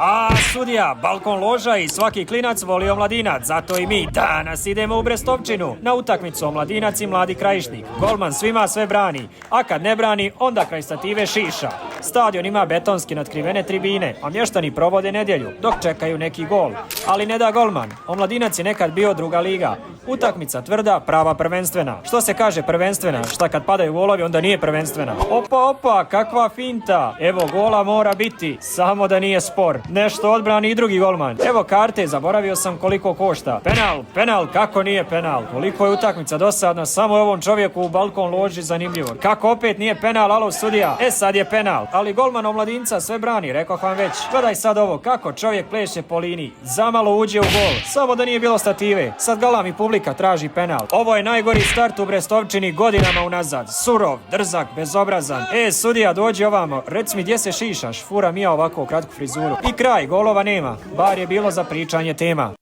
A sudija, balkon loža i svaki klinac voli omladinac, zato i mi danas idemo u Brestovčinu na utakmicu omladinac i mladi krajišnik. Golman svima sve brani, a kad ne brani, onda kraj stative šiša. Stadion ima betonski natkrivene tribine, a mještani provode nedjelju, dok čekaju neki gol. Ali ne da golman, omladinac je nekad bio druga liga. Utakmica tvrda, prava prvenstvena. Što se kaže prvenstvena? Šta kad padaju golovi, onda nije prvenstvena. Opa, kakva finta. Evo gola mora biti, samo da nije spor. Nešto odbrani i drugi golman. Evo karte, zaboravio sam koliko košta. Penal, kako nije penal? Koliko je utakmica dosadna, samo ovom čovjeku u balkon loži zanimljivo. Kako opet nije penal, alo sudija? Sad je penal. Ali golman omladinca sve brani, rekoh vam već. Gledaj sad ovo, kako čovjek pleše po liniji. Zamalo uđe u gol, samo da nije bilo stative. Sad galami publika traži penal. Ovo je najgori start u Brestovčini godinama unazad. Surov, drzak, bezobrazan. Sudija, dođi ovamo, reci mi gdje se šišaš, fura mi ja ovako kratku frizuru. I kraj, golova nema, bar je bilo za pričanje tema.